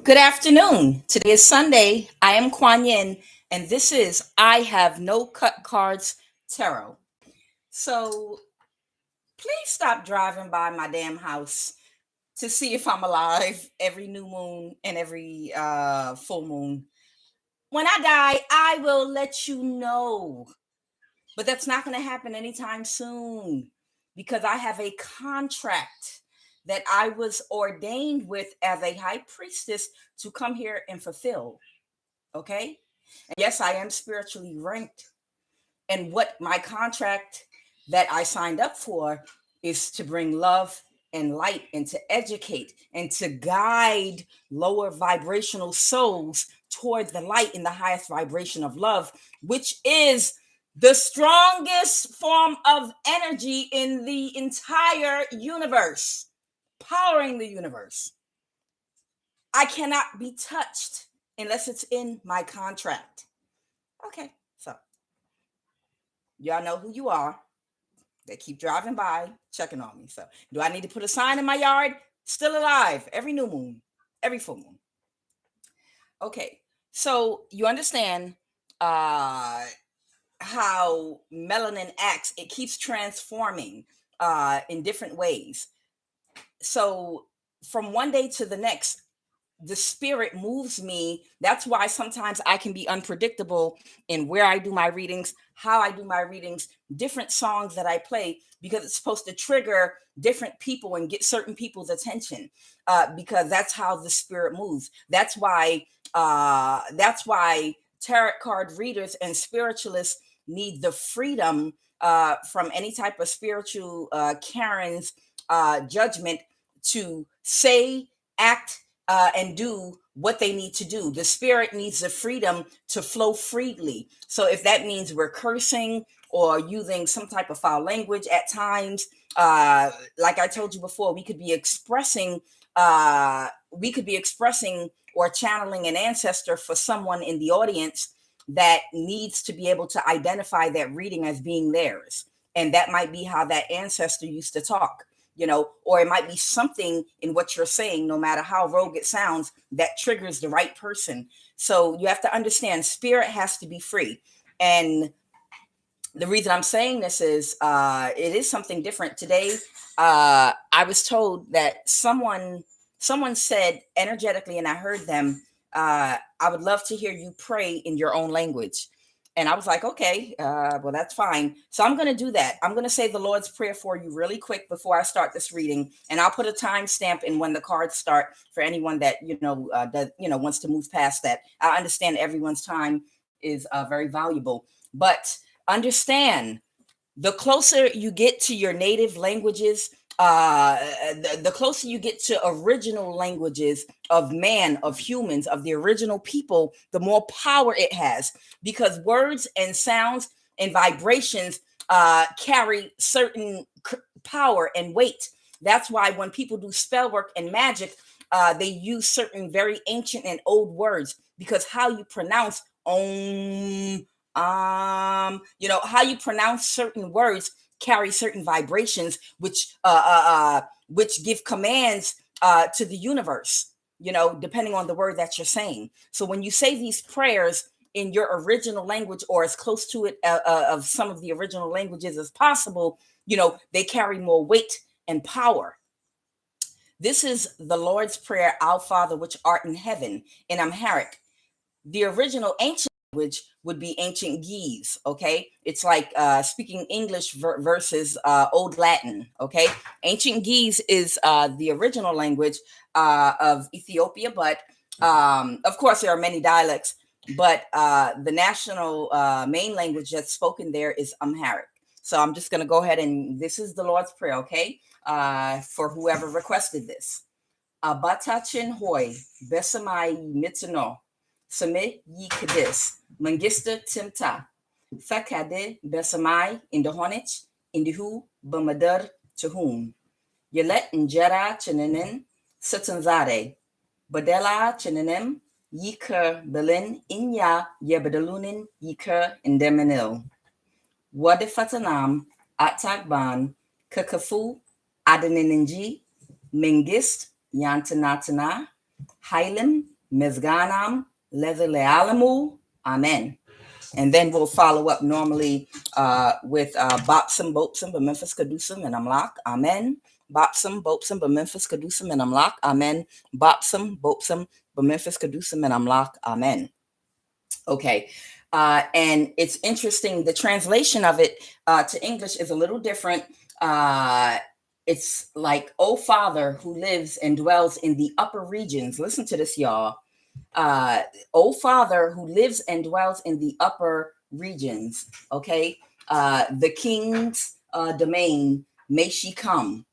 Good afternoon. Today is Sunday. I am QUAN, and this is I Have No Cut Cards Tarot. So please stop driving by my damn house to see if I'm alive every new moon and every full moon. When I die, I will let you know. But that's not going to happen anytime soon because I have a contract that I was ordained with as a high priestess to come here and fulfill. Okay. And yes, I am spiritually ranked. And what my contract that I signed up for is to bring love and light and to educate and to guide lower vibrational souls towards the light in the highest vibration of love, which is the strongest form of energy in the entire universe, powering the universe. I cannot be touched unless it's in my contract. Okay, so y'all know who you are. They keep driving by, checking on me. So do I need to put a sign in my yard? Still alive every new moon, every full moon. Okay, so you understand how melanin acts. It keeps transforming in different ways. So from one day to the next, the spirit moves me. That's why sometimes I can be unpredictable in where I do my readings, how I do my readings, different songs that I play, because it's supposed to trigger different people and get certain people's attention, because that's how the spirit moves. That's why tarot card readers and spiritualists need the freedom from any type of spiritual Karen's judgment to say, act, and do what they need to do. The spirit needs the freedom to flow freely. So if that means we're cursing or using some type of foul language at times, like I told you before, we could be expressing or channeling an ancestor for someone in the audience that needs to be able to identify that reading as being theirs. And that might be how that ancestor used to talk. Or it might be something in what you're saying, no matter how rogue it sounds, that triggers the right person. So you have to understand, spirit has to be free. And the reason I'm saying this is it is something different. Today, I was told that someone said energetically, and I heard them, I would love to hear you pray in your own language. And I was like, okay, well, that's fine. So I'm going to do that. I'm going to say the Lord's Prayer for you really quick before I start this reading. And I'll put a timestamp in when the cards start for anyone that, wants to move past that. I understand everyone's time is very valuable. But understand, the closer you get to your native languages, the closer you get to original languages of man, of humans, of the original people, the more power it has, because words and sounds and vibrations carry certain power and weight. That's why when people do spell work and magic, they use certain very ancient and old words, because how you pronounce how you pronounce certain words carry certain vibrations, which give commands to the universe, depending on the word that you're saying. So when you say these prayers in your original language, or as close to it of some of the original languages as possible, they carry more weight and power. This is the Lord's Prayer, Our Father, which art in heaven, in Amharic. The original ancient language would be ancient Geese. Okay, it's like speaking English versus Old Latin. Okay, ancient Geese is the original language of Ethiopia, but of course there are many dialects, but the national main language that's spoken there is Amharic. So I'm just going to go ahead, and this is the Lord's Prayer, okay, for whoever requested this. Abatachin hoy besamai mitano Same yi kadis, Mangista Timta, Fakade Besamai in the Honich, in the Hu Bamadar to whom. Yelet Njera Chininin, Satanzade, Badela Chininim, Yiker Berlin, Inya Yebedalunin, Yiker in Demenil. Wadifatanam, Atagban, Kakafu, Adeninji, Mengist, Yantanatana, Hylim, Mezganam, Lezelealamu. Amen. And then we'll follow up normally with Bopsum, Bopsum, Memphis Kadusum, and Amlak. Amen. Bopsum, Bopsum, Memphis Kadusum, and Amlak. Amen. Bopsum, Bopsum, Memphis Kadusum, and Amlak. Amen. Okay. And it's interesting. The translation of it to English is a little different. It's like, "O Father who lives and dwells in the upper regions." Listen to this, y'all. "O Father who lives and dwells in the upper regions." Okay. "The king's domain, may she come,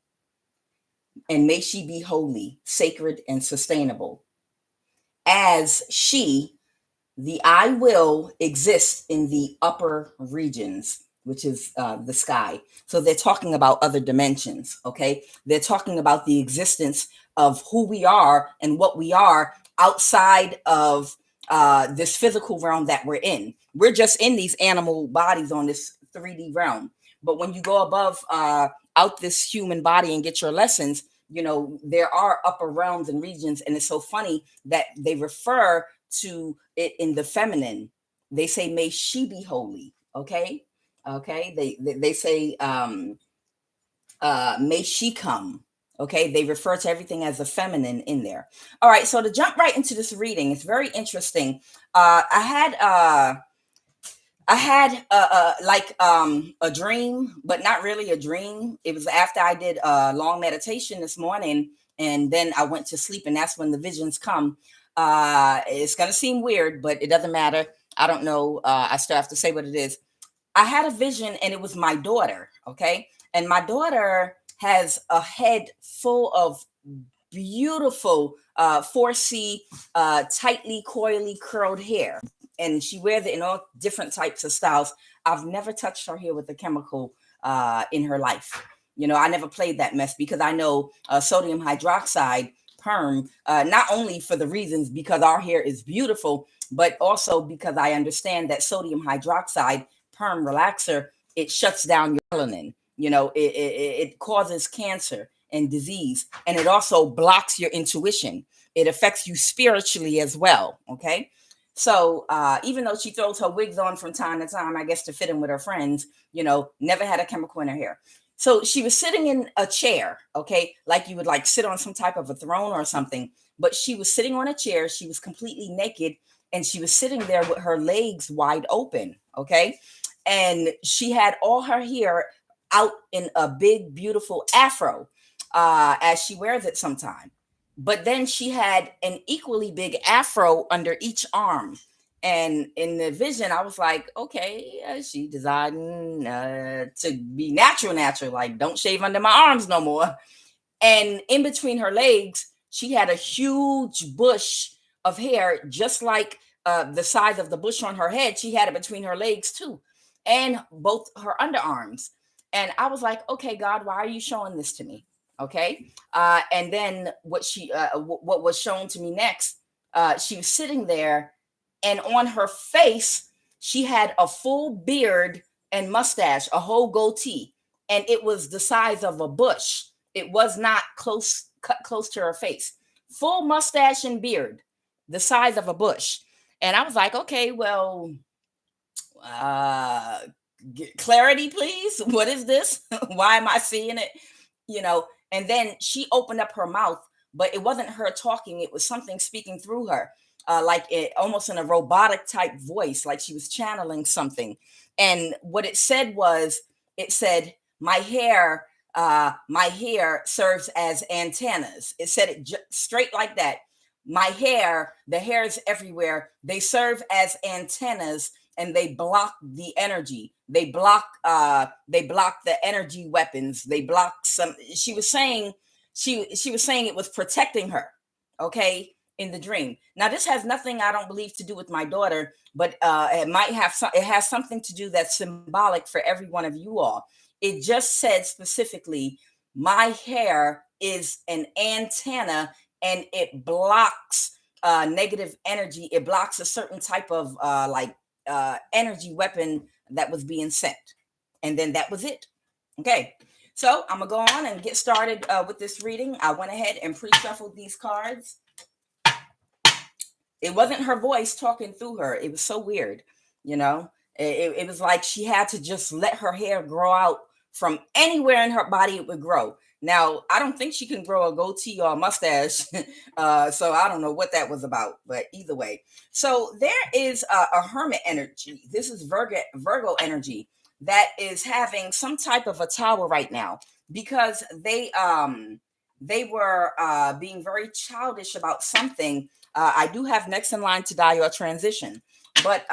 and may she be holy, sacred, and sustainable. As she, the I will, exists in the upper regions," which is the sky. So they're talking about other dimensions. Okay. They're talking about the existence of who we are and what we are outside of this physical realm that we're in. We're just in these animal bodies on this 3D realm. But when you go above out this human body and get your lessons, you know, there are upper realms and regions. And it's so funny that they refer to it in the feminine. They say, "May she be holy." Okay. Okay. They say, "May she come." Okay. They refer to everything as a feminine in there. All right. So to jump right into this reading, it's very interesting. I had like a dream, but not really a dream. It was after I did a long meditation this morning, and then I went to sleep, and that's when the visions come. It's gonna seem weird, but it doesn't matter. I don't know. I still have to say what it is. I had a vision, and it was my daughter. Okay, and my daughter has a head full of beautiful 4C tightly coily curled hair, and she wears it in all different types of styles. I've never touched her hair with a chemical in her life. You know, I never played that mess because I know sodium hydroxide perm, not only for the reasons because our hair is beautiful, but also because I understand that sodium hydroxide perm relaxer, it shuts down your melanin. You know, it causes cancer and disease, and it also blocks your intuition. It affects you spiritually as well. Okay. So even though she throws her wigs on from time to time, I guess to fit in with her friends, you know, never had a chemical in her hair. So she was sitting in a chair, okay, like you would like sit on some type of a throne or something, but she was sitting on a chair. She was completely naked, and she was sitting there with her legs wide open, okay, and she had all her hair out in a big, beautiful afro, as she wears it sometime. But then she had an equally big afro under each arm. And in the vision, I was like, okay, she deciding to be natural, like don't shave under my arms no more. And in between her legs, she had a huge bush of hair, just like the size of the bush on her head. She had it between her legs too, and both her underarms. And I was like, okay, God, why are you showing this to me? Okay. And then what was shown to me next, she was sitting there, and on her face, she had a full beard and mustache, a whole goatee, and it was the size of a bush. It was not cut close to her face. Full mustache and beard, the size of a bush. And I was like, okay, well, uh, clarity, please. What is this? Why am I seeing it? You know, and then she opened up her mouth, but it wasn't her talking. It was something speaking through her, like it almost in a robotic type voice, like she was channeling something. And what it said was, it said, my hair serves as antennas. It said it straight like that. My hair, the hairs everywhere, they serve as antennas, and they block the energy. They block the energy weapons. They block some. She was saying it was protecting her, okay, in the dream. Now this has nothing, I don't believe, to do with my daughter, but it has something to do that's symbolic for every one of you all. It just said specifically, my hair is an antenna, and it blocks negative energy. It blocks a certain type of energy weapon that was being sent. And then that was it. Okay. So I'm going to go on and get started with this reading. I went ahead and pre-shuffled these cards. It wasn't her voice talking through her. It was so weird, you know. It was like she had to just let her hair grow out from anywhere in her body it would grow. Now, I don't think she can grow a goatee or a mustache, so I don't know what that was about. But either way, so there is a hermit energy. This is Virgo energy that is having some type of a tower right now because they were being very childish about something. I do have next in line to die or transition, but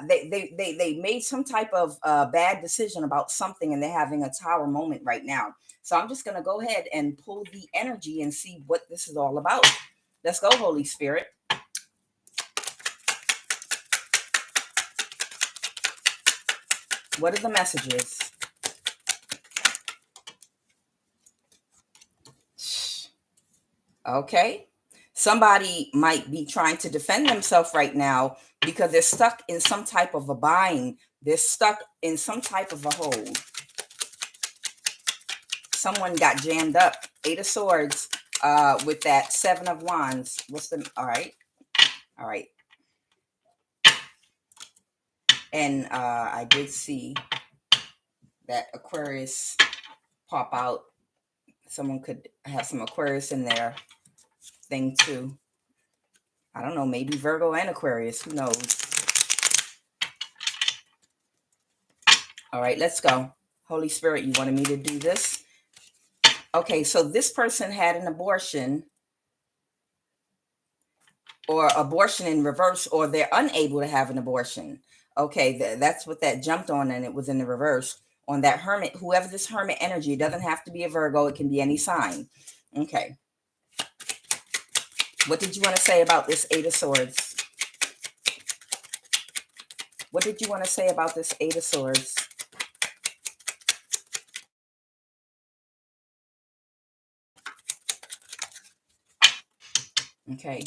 they made some type of bad decision about something, and they're having a tower moment right now. So I'm just gonna go ahead and pull the energy and see what this is all about. Let's go, Holy Spirit. What are the messages? Okay. Somebody might be trying to defend themselves right now because they're stuck in some type of a bind. They're stuck in some type of a hold. Someone got jammed up. Eight of Swords with that Seven of Wands. What's the, all right. All right. And I did see that Aquarius pop out. Someone could have some Aquarius in their thing too. I don't know, maybe Virgo and Aquarius, who knows? All right, let's go. Holy Spirit, you wanted me to do this? Okay, so this person had an abortion, or abortion in reverse, or they're unable to have an abortion. Okay, that's what that jumped on, and it was in the reverse on that hermit. Whoever this hermit energy, it doesn't have to be a Virgo, it can be any sign. Okay. What did you want to say about this Eight of Swords? What did you want to say about this Eight of Swords? Okay.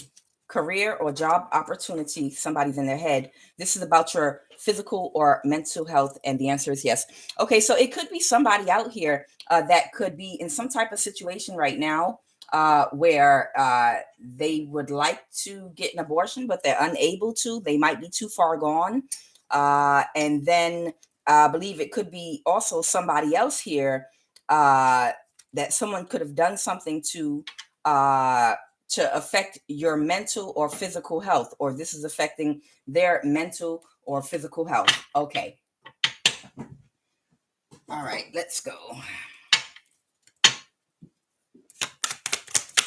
Career or job opportunity, somebody's in their head. This is about your physical or mental health, and the answer is yes. Okay, so it could be somebody out here that could be in some type of situation right now where they would like to get an abortion, but they're unable to. They might be too far gone. And then I believe it could be also somebody else here that someone could have done something to affect your mental or physical health, or this is affecting their mental or physical health. Okay. All right, let's go.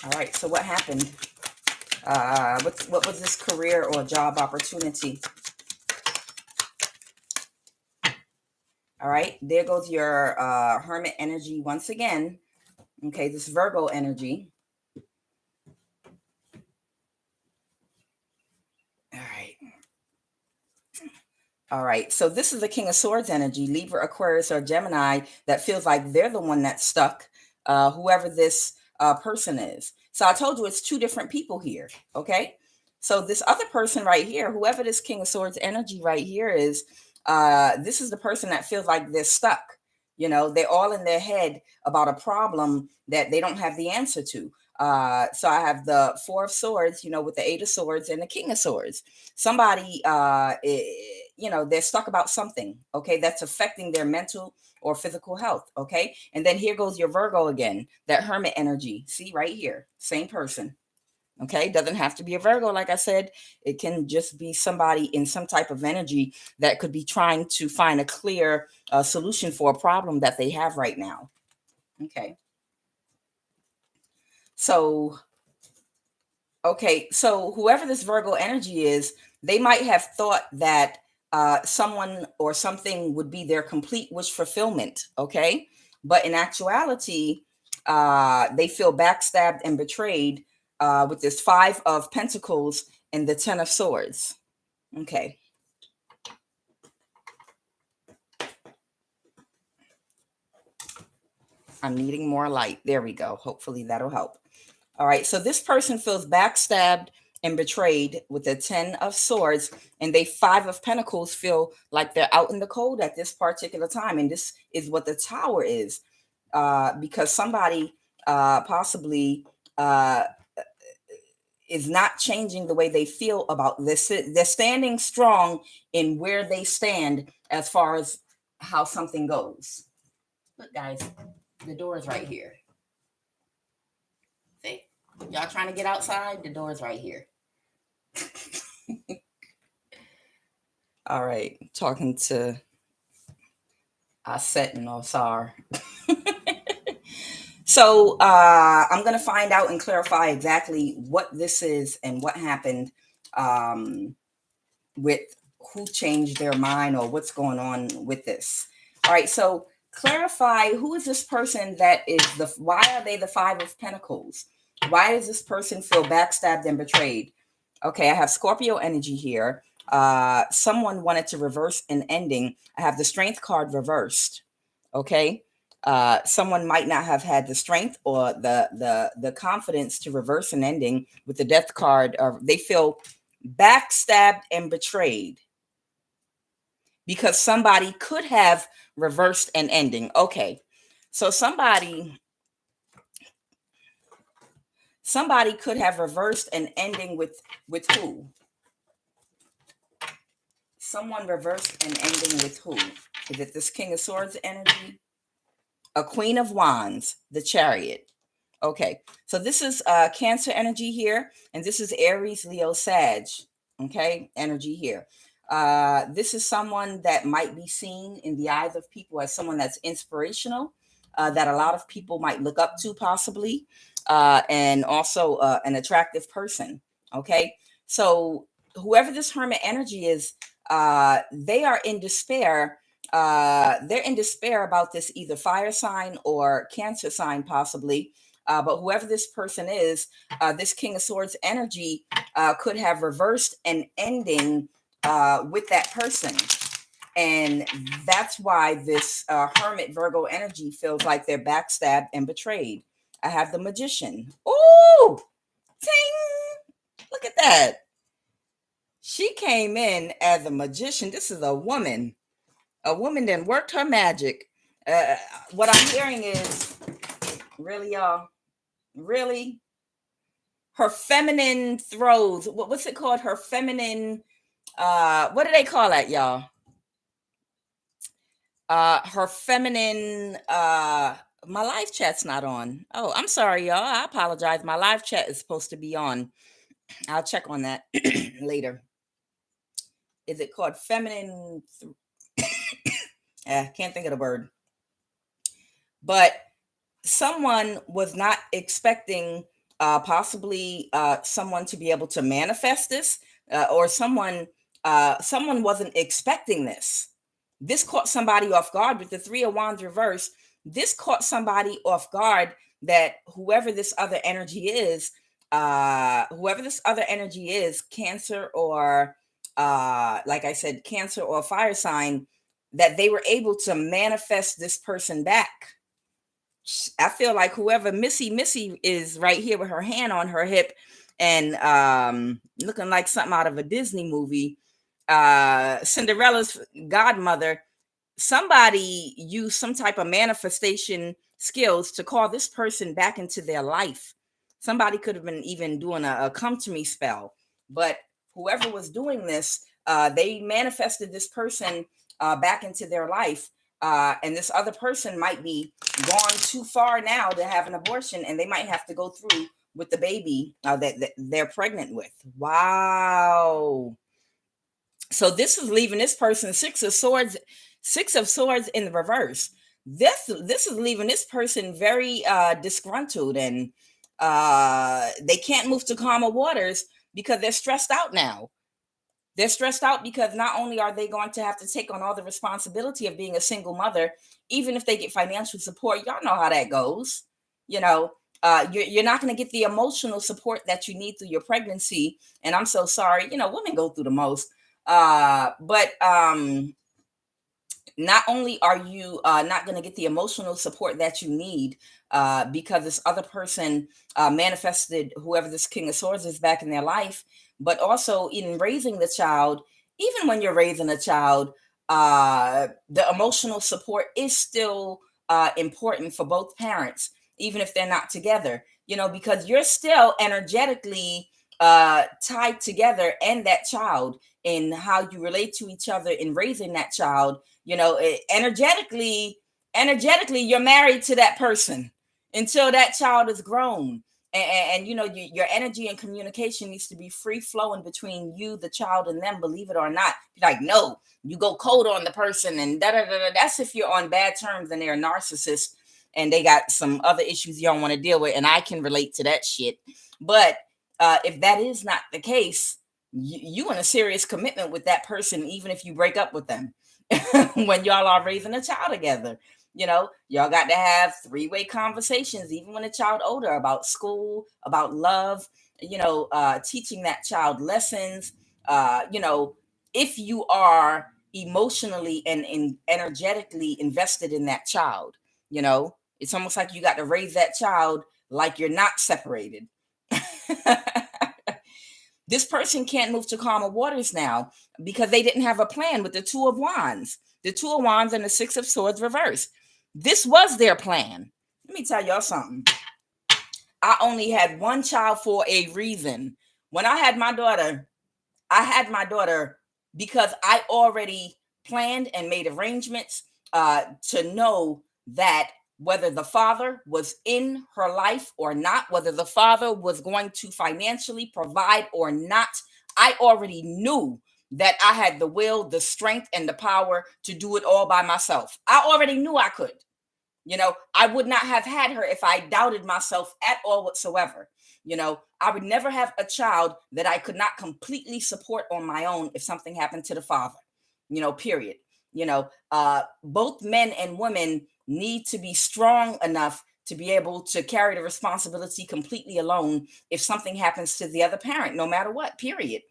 All right, so what happened? What was this career or job opportunity? All right, there goes your hermit energy once again. Okay, this Virgo energy. All right. So this is the King of Swords energy, Libra, Aquarius, or Gemini that feels like they're the one that's stuck, whoever this person is. So I told you it's two different people here. Okay. So this other person right here, whoever this King of Swords energy right here is, this is the person that feels like they're stuck. You know, they're all in their head about a problem that they don't have the answer to. So I have the Four of Swords, you know, with the Eight of Swords and the King of Swords. Somebody, you know, they're stuck about something, okay, that's affecting their mental or physical health, okay? And then here goes your Virgo again, that hermit energy. See right here, same person, okay? Doesn't have to be a Virgo, like I said. It can just be somebody in some type of energy that could be trying to find a clear solution for a problem that they have right now, okay? So, okay, so whoever this Virgo energy is, they might have thought that someone or something would be their complete wish fulfillment, okay? But in actuality, they feel backstabbed and betrayed with this Five of Pentacles and the Ten of Swords, okay? I'm needing more light. There we go. Hopefully that'll help. All right, so this person feels backstabbed and betrayed with the Ten of Swords, and they Five of Pentacles feel like they're out in the cold at this particular time. And this is what the Tower is, because somebody possibly is not changing the way they feel about this. They're standing strong in where they stand as far as how something goes. Look, guys, the door is right here. See? Y'all trying to get outside? The door is right here. All right, talking to Aset and Osar. So I'm going to find out and clarify exactly what this is and what happened with who changed their mind or what's going on with this. All right, so clarify, who is this person that is why are they the Five of Pentacles? Why does this person feel backstabbed and betrayed? Okay, I have Scorpio energy here. Someone wanted to reverse an ending. I have the Strength card reversed. Okay. Someone might not have had the strength or the confidence to reverse an ending with the Death card. They feel backstabbed and betrayed because somebody could have reversed an ending. Okay, so somebody could have reversed an ending with who? Someone reversed an ending with who? Is it this King of Swords energy? A Queen of Wands, the Chariot. Okay, so this is Cancer energy here, and this is Aries, Leo, Sag. Okay, energy here. This is someone that might be seen in the eyes of people as someone that's inspirational, that a lot of people might look up to possibly, and also an attractive person. Okay, so whoever this Hermit energy is, they are in despair. They're in despair about this either fire sign or Cancer sign possibly. But whoever this person is, this King of Swords energy could have reversed an ending with that person. And that's why this Hermit Virgo energy feels like they're backstabbed and betrayed. I have the Magician. Ooh, ting! Look at that. She came in as a magician. This is a woman. A woman then worked her magic. What I'm hearing is, really, y'all? Really? Her feminine throws. What's it called? Her feminine, what do they call that, y'all? Her feminine, my live chat's not on. Oh, I'm sorry, y'all. I apologize. My live chat is supposed to be on. I'll check on that later. Is it called feminine? Can't think of the word. But someone was not expecting possibly someone to be able to manifest this, or someone wasn't expecting this. This caught somebody off guard with the Three of Wands reverse. This caught somebody off guard, that whoever this other energy is, Cancer or like I said, Cancer or fire sign, that they were able to manifest this person back. I feel like whoever Missy is right here with her hand on her hip and looking like something out of a Disney movie, Cinderella's godmother, somebody used some type of manifestation skills to call this person back into their life. Somebody could have been even doing a come to me spell, but whoever was doing this, they manifested this person back into their life. And this other person might be gone too far now to have an abortion, and they might have to go through with the baby that they're pregnant with. Wow. So this is leaving this person Six of Swords in the reverse. This is leaving this person very disgruntled, and they can't move to calmer waters because they're stressed out now. They're stressed out because not only are they going to have to take on all the responsibility of being a single mother, even if they get financial support, y'all know how that goes. You know, you're not going to get the emotional support that you need through your pregnancy. And I'm so sorry, women go through the most. But not only are you not going to get the emotional support that you need because this other person manifested whoever this King of Swords is back in their life, but also in raising the child, even when you're raising a child, the emotional support is still important for both parents, even if they're not together, because you're still energetically tied together, and that child, in how you relate to each other in raising that child. Energetically, you're married to that person until that child is grown. And your energy and communication needs to be free flowing between you, the child, and them, believe it or not. Like, no, you go cold on the person and da da da da. That's if you're on bad terms and they're a narcissist and they got some other issues you don't want to deal with. And I can relate to that shit. But if that is not the case, you in a serious commitment with that person, even if you break up with them. When y'all are raising a child together, y'all got to have three-way conversations, even when a child older, about school, about love, teaching that child lessons. If you are emotionally and energetically invested in that child, it's almost like you got to raise that child like you're not separated. This person can't move to calmer waters now because they didn't have a plan with the Two of Wands. The Two of Wands and the Six of Swords reversed. This was their plan. Let me tell y'all something. I only had one child for a reason. When I had my daughter because I already planned and made arrangements to know that whether the father was in her life or not, whether the father was going to financially provide or not, I already knew that I had the will, the strength, and the power to do it all by myself. I already knew I could. I would not have had her if I doubted myself at all whatsoever. I would never have a child that I could not completely support on my own if something happened to the father, period. Both men and women need to be strong enough to be able to carry the responsibility completely alone if something happens to the other parent, no matter what, period.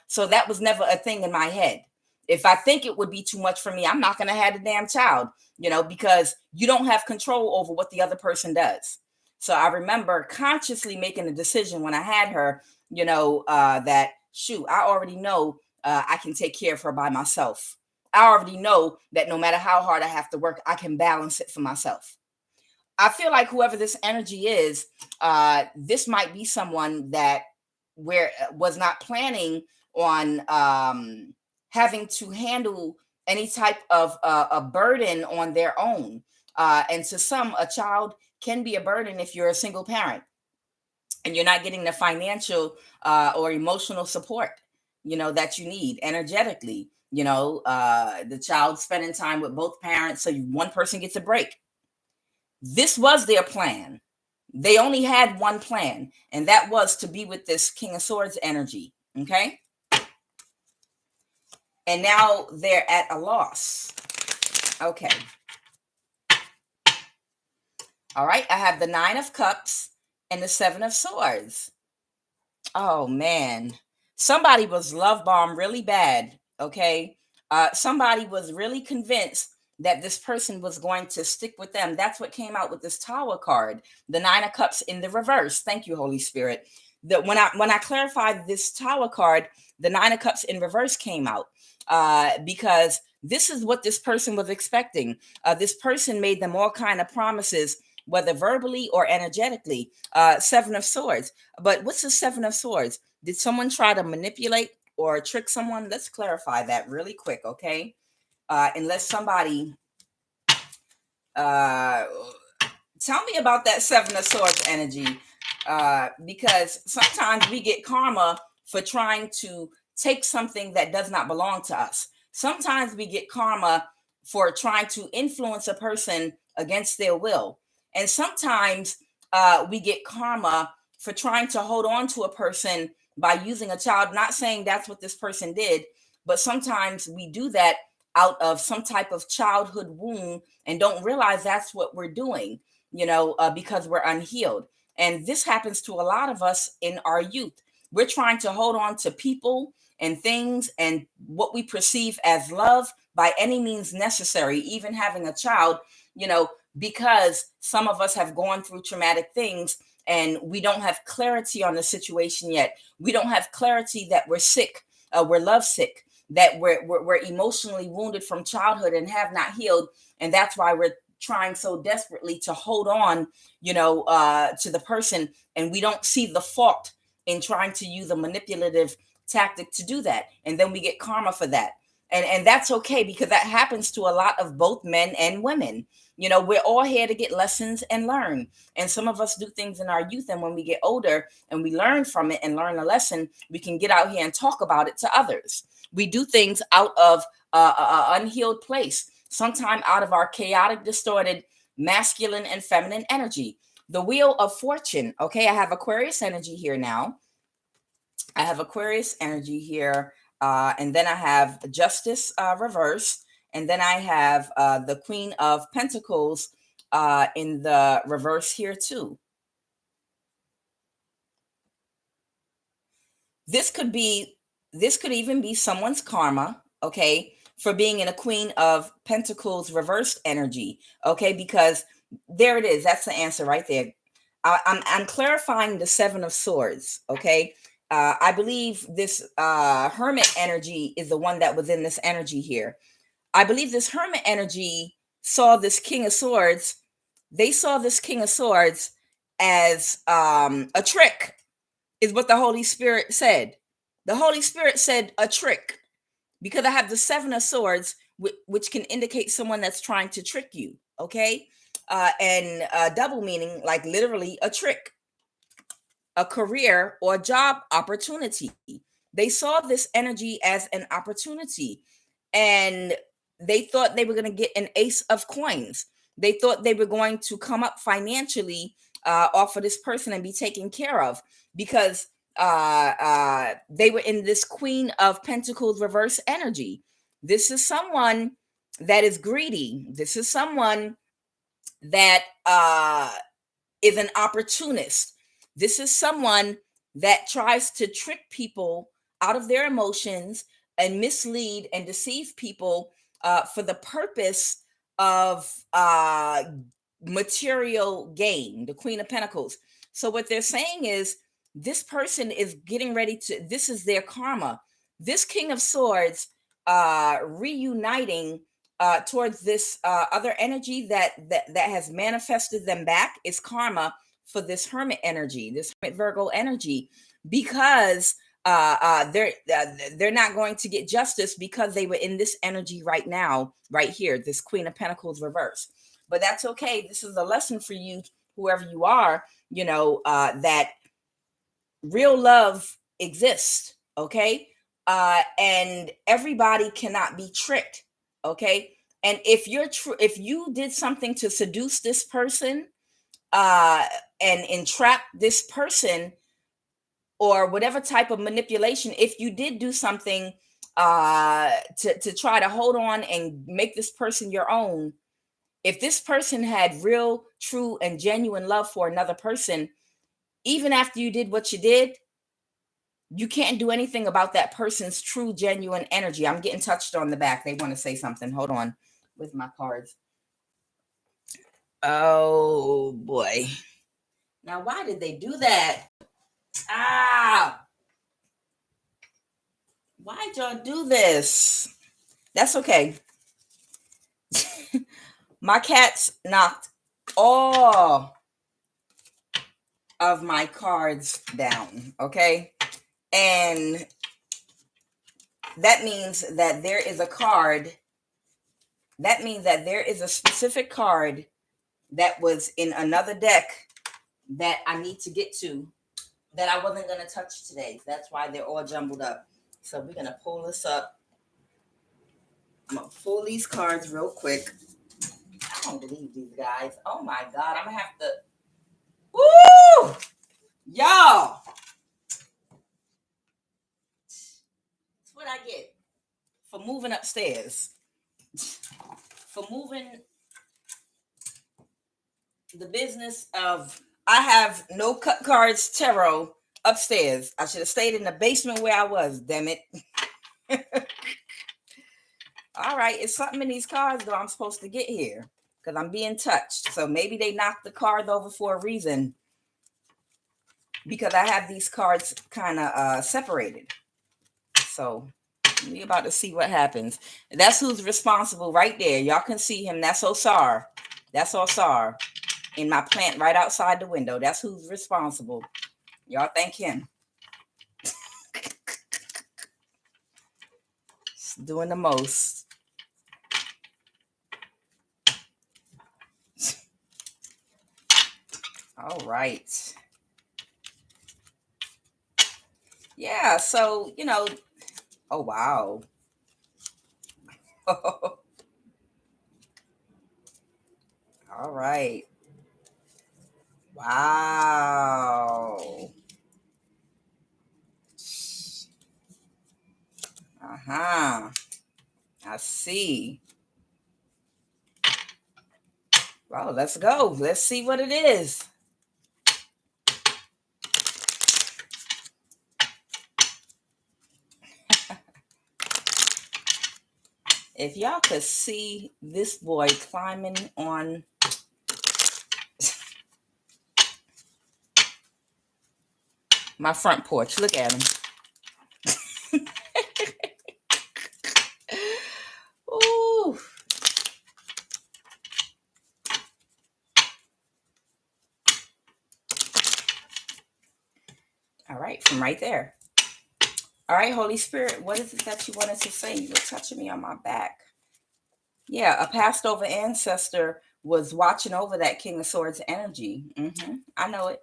So that was never a thing in my head. If I think it would be too much for me, I'm not going to have the damn child, because you don't have control over what the other person does. So I remember consciously making a decision when I had her, that shoot, I already know I can take care of her by myself. I already know that no matter how hard I have to work, I can balance it for myself. I feel like whoever this energy is, this might be someone that was not planning on having to handle any type of a burden on their own. And to some, a child can be a burden if you're a single parent and you're not getting the financial or emotional support, that you need energetically. The child spending time with both parents, so one person gets a break. This was their plan. They only had one plan, and that was to be with this King of Swords energy. Okay. And now they're at a loss. Okay. All right. I have the Nine of Cups and the Seven of Swords. Oh, man. Somebody was love bombed really bad. Okay. Somebody was really convinced that this person was going to stick with them. That's what came out with this Tower card, the Nine of Cups in the reverse. Thank you, Holy Spirit. That when I clarified this Tower card, the Nine of Cups in reverse came out because this is what this person was expecting. This person made them all kind of promises, whether verbally or energetically. Seven of Swords. But what's the Seven of Swords? Did someone try to manipulate or trick someone? Let's clarify that really quick, okay? Unless somebody tell me about that Seven of Swords energy, because sometimes we get karma for trying to take something that does not belong to us. Sometimes we get karma for trying to influence a person against their will. And sometimes we get karma for trying to hold on to a person by using a child. Not saying that's what this person did, but sometimes we do that out of some type of childhood wound and don't realize that's what we're doing, because we're unhealed. And this happens to a lot of us in our youth. We're trying to hold on to people and things and what we perceive as love by any means necessary, even having a child, because some of us have gone through traumatic things and we don't have clarity on the situation yet. We don't have clarity that we're sick, we're lovesick, that we're emotionally wounded from childhood and have not healed. And that's why we're trying so desperately to hold on, to the person, and we don't see the fault in trying to use a manipulative tactic to do that. And then we get karma for that. And that's okay, because that happens to a lot of both men and women. You know, we're all here to get lessons and learn. And some of us do things in our youth, and when we get older and we learn from it and learn a lesson, we can get out here and talk about it to others. We do things out of an unhealed place, sometime out of our chaotic, distorted masculine and feminine energy. The wheel of fortune. Okay, I have Aquarius energy here now. I have Aquarius energy here. And then I have Justice reverse. And then I have the Queen of Pentacles in the reverse here too. This could even be someone's karma, okay, for being in a Queen of Pentacles reversed energy, okay, because there it is. That's the answer right there. I'm clarifying the Seven of Swords, okay. I believe this Hermit energy is the one that was in this energy here. I believe this Hermit energy saw this King of Swords. They saw this King of Swords as a trick, is what the Holy Spirit said. The Holy Spirit said a trick, because I have the Seven of Swords, which can indicate someone that's trying to trick you, okay? And double meaning, like literally a trick, a career or job opportunity. They saw this energy as an opportunity, and they thought they were going to get an ace of coins. They thought they were going to come up financially off of this person and be taken care of, because they were in this Queen of Pentacles reverse energy. This is someone that is greedy. This is someone that is an opportunist. This is someone that tries to trick people out of their emotions and mislead and deceive people for the purpose of material gain, the Queen of Pentacles. So what they're saying is, this person is getting ready to, this is their karma. This King of Swords reuniting towards this other energy that has manifested them back is karma for this Hermit energy, this Hermit Virgo energy, because they're not going to get justice because they were in this energy right now, right here, this Queen of Pentacles reverse. But that's okay. This is a lesson for you, whoever you are, you know, that real love exists, okay? And everybody cannot be tricked, okay? And if if you did something to seduce this person and entrap this person, or whatever type of manipulation, if you did do something to try to hold on and make this person your own, if this person had real, true, and genuine love for another person, even after you did what you did, you can't do anything about that person's true, genuine energy. I'm getting touched on the back. They want to say something. Hold on with my cards. Oh, boy. Now, why did they do that? Ah! Why'd y'all do this? That's okay. My cats knocked all of my cards down, okay? And that means that there is a card. That means that there is a specific card that was in another deck that I need to get to, that I wasn't going to touch today. That's why they're all jumbled up. So we're going to pull this up. I'm going to pull these cards real quick. I don't believe these guys. Oh my God. I'm going to have to. Woo! Y'all. That's what I get for moving upstairs. For moving the business of I have no cut cards tarot upstairs. I should have stayed in the basement where I was, damn it. All right, it's something in these cards though I'm supposed to get here, because I'm being touched. So maybe they knocked the card over for a reason, because I have these cards kind of separated. So we're about to see what happens. That's who's responsible right there. Y'all can see him. That's Osar. That's Osar in my plant right outside the window. That's who's responsible. Y'all thank him. doing the most. All right. Yeah, so, oh, wow. All right. Wow. Uh-huh. I see. Well, let's go. Let's see what it is. If y'all could see this boy climbing on my front porch. Look at him. Ooh. All right, from right there. All right, Holy Spirit, what is it that you wanted to say? You were touching me on my back. Yeah, a passed over ancestor was watching over that King of Swords energy. I know it.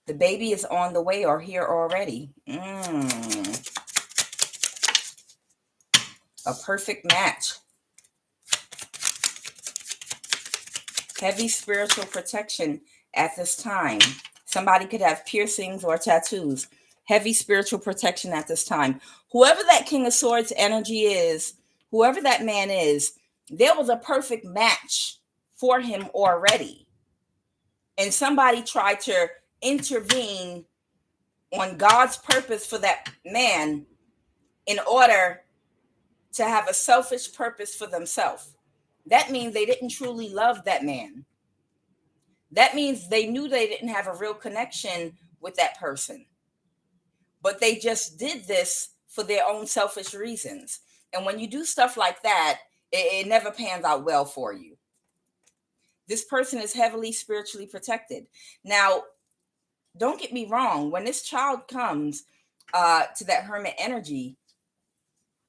The baby is on the way or here already. A perfect match. Heavy spiritual protection at this time. Somebody could have piercings or tattoos. Heavy spiritual protection at this time. Whoever that King of Swords energy is, whoever that man is, there was a perfect match for him already. And somebody tried to intervene on God's purpose for that man in order to have a selfish purpose for themselves. That means they didn't truly love that man. That means they knew they didn't have a real connection with that person. But they just did this for their own selfish reasons. And when you do stuff like that, it never pans out well for you. This person is heavily spiritually protected. Now, don't get me wrong. When this child comes to that hermit energy,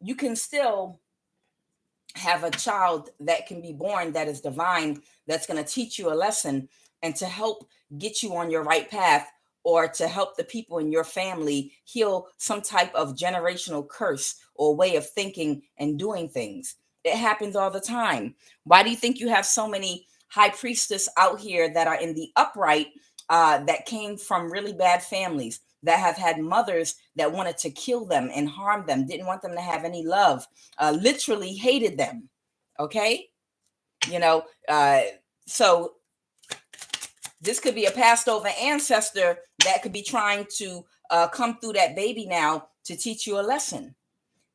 you can still have a child that can be born that is divine, that's going to teach you a lesson and to help get you on your right path, or to help the people in your family heal some type of generational curse or way of thinking and doing things. It happens all the time. Why do you think you have so many high priestess out here that are in the upright that came from really bad families, that have had mothers that wanted to kill them and harm them, didn't want them to have any love, literally hated them? Okay? So this could be a passed over ancestor that could be trying to come through that baby now to teach you a lesson.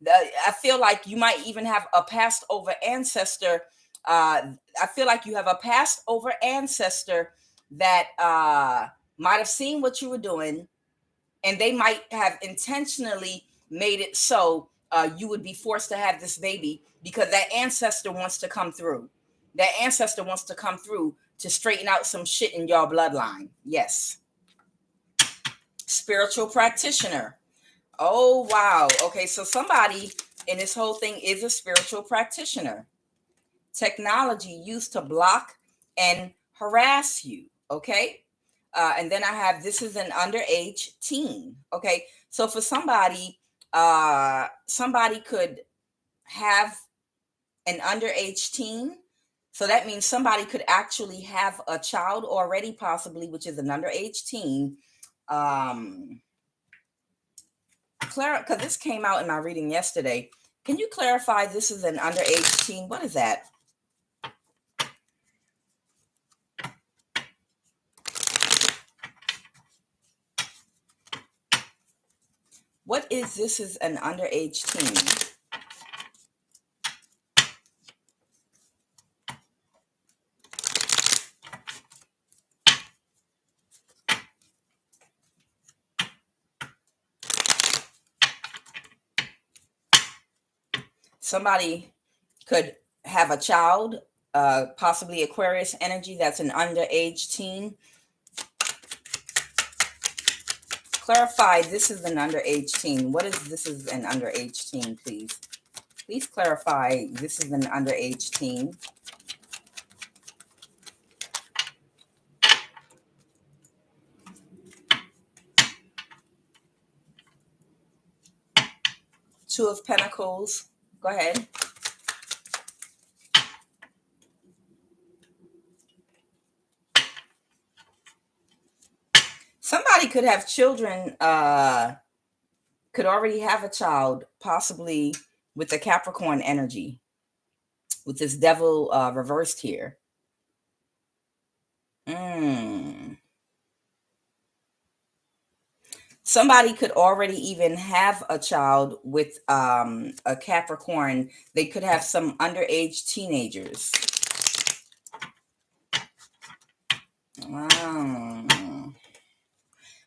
I feel like you might even have a passed over ancestor. I feel like you have a passed over ancestor that might have seen what you were doing, and they might have intentionally made it so you would be forced to have this baby because that ancestor wants to come through. That ancestor wants to come through to straighten out some shit in your bloodline. Yes. Spiritual practitioner. Oh, wow. Okay, so somebody in this whole thing is a spiritual practitioner. Technology used to block and harass you. Okay. And then I have, this is an underage teen. Okay. So for somebody, somebody could have an underage teen. So that means somebody could actually have a child already, possibly, which is an underage teen. Because this came out in my reading yesterday. Can you clarify this is an underage teen? What is that? What is this is an underage teen? Somebody could have a child, possibly Aquarius energy, that's an underage teen. Clarify, this is an underage teen. What is this is an underage teen, please? Please clarify, this is an underage teen. Two of Pentacles. Go ahead. Somebody could have children, could already have a child, possibly with the Capricorn energy, with this devil reversed here. Somebody could already even have a child with a Capricorn. They could have some underage teenagers.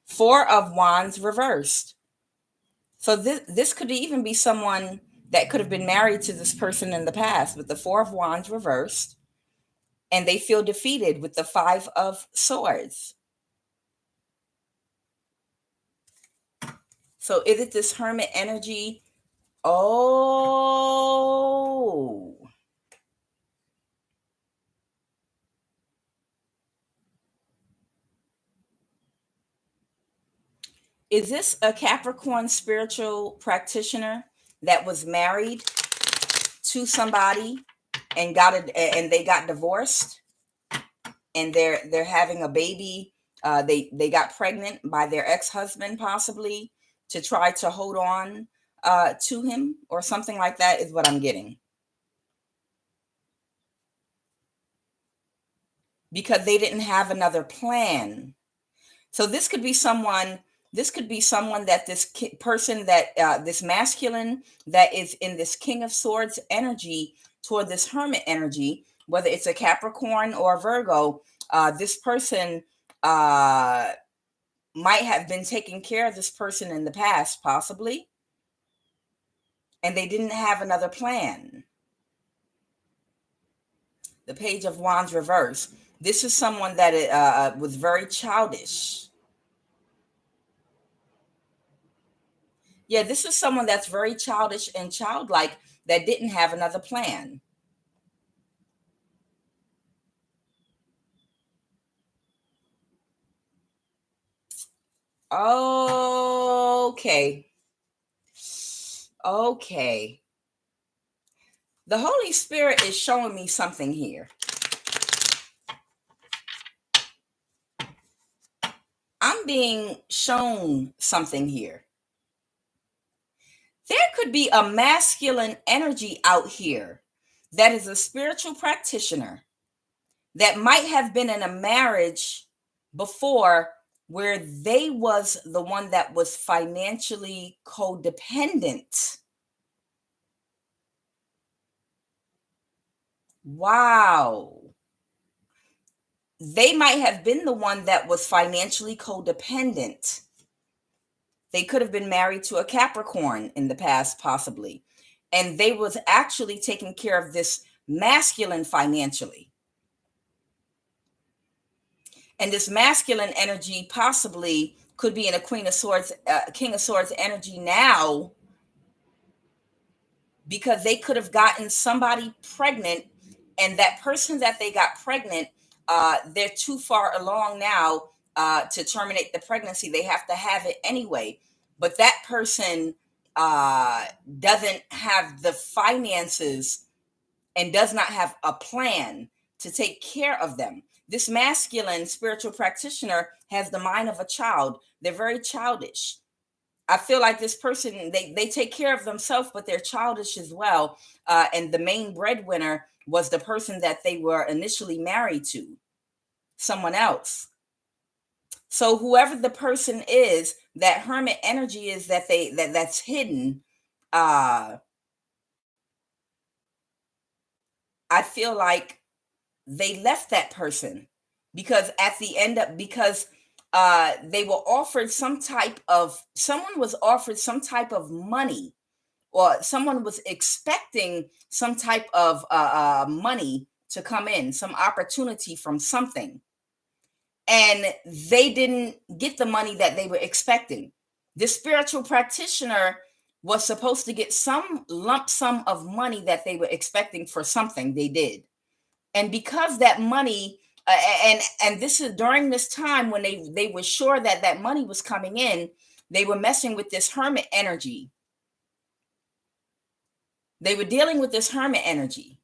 Four of Wands reversed. So this could even be someone that could have been married to this person in the past with the Four of Wands reversed, and they feel defeated with the Five of Swords. So is it this Hermit energy? Oh. Is this a Capricorn spiritual practitioner that was married to somebody and they got divorced, and they're having a baby? They got pregnant by their ex-husband, possibly, to try to hold on to him or something like that, is what I'm getting. Because they didn't have another plan. So this could be someone that this person that this masculine that is in this King of Swords energy toward this Hermit energy, whether it's a Capricorn or a Virgo, this person might have been taking care of this person in the past, possibly, and they didn't have another plan. The Page of Wands reverse. This is someone that was very childish. Yeah, this is someone that's very childish and childlike that didn't have another plan. Okay. Okay. The Holy Spirit is showing me something here. I'm being shown something here. There could be a masculine energy out here that is a spiritual practitioner that might have been in a marriage before where they was the one that was financially codependent. Wow. They might have been the one that was financially codependent. They could have been married to a Capricorn in the past, possibly. And they was actually taking care of this masculine financially. And this masculine energy possibly could be in a Queen of Swords, King of Swords energy now, because they could have gotten somebody pregnant, and that person that they got pregnant, they're too far along now to terminate the pregnancy. They have to have it anyway. But that person doesn't have the finances and does not have a plan to take care of them. This masculine spiritual practitioner has the mind of a child. They're very childish. I feel like this person, they take care of themselves, but they're childish as well. And the main breadwinner was the person that they were initially married to, someone else. So whoever the person is, that Hermit energy is that's hidden. I feel like they left that person because at the end of they were offered someone was offered some type of money, or someone was expecting some type of money to come in, some opportunity from something. and they didn't get the money that they were expecting. This spiritual practitioner was supposed to get some lump sum of money that they were expecting for something they did. And because that money, and this is during this time when they were sure that that money was coming in, they were messing with this hermit energy. They were dealing with this hermit energy.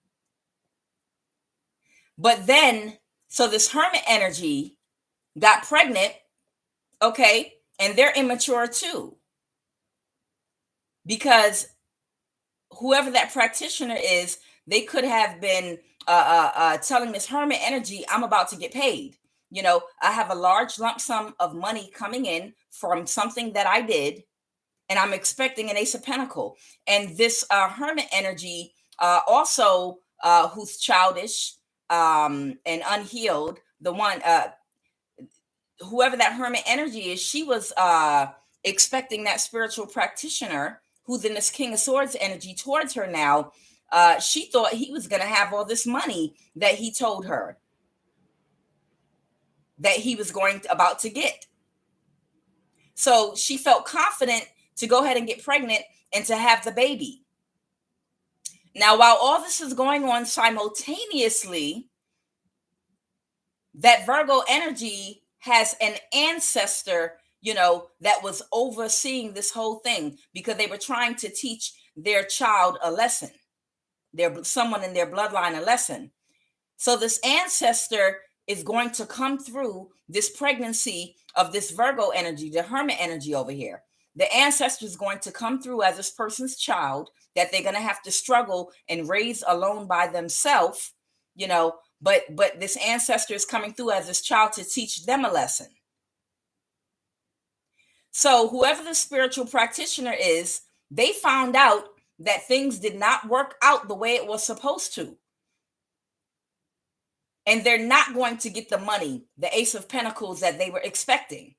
But then, so this hermit energy got pregnant, okay, and they're immature too. Because whoever that practitioner is, they could have been telling this hermit energy, I'm about to get paid. You know, I have a large lump sum of money coming in from something that I did, and I'm expecting an Ace of Pentacle. And this hermit energy also, who's childish and unhealed, the one, whoever that hermit energy is, she was expecting that spiritual practitioner who's in this King of Swords energy towards her now. She thought he was going to have all this money that he told her that he was about to get. So she felt confident to go ahead and get pregnant and to have the baby. Now, while all this is going on simultaneously, that Virgo energy has an ancestor, you know, that was overseeing this whole thing because they were trying to teach their child a lesson, someone in their bloodline a lesson. So this ancestor is going to come through this pregnancy of this Virgo energy, the hermit energy over here. The ancestor is going to come through as this person's child that they're going to have to struggle and raise alone by themselves, you know, but this ancestor is coming through as this child to teach them a lesson. So whoever the spiritual practitioner is, they found out that things did not work out the way it was supposed to. And they're not going to get the money, the Ace of Pentacles that they were expecting.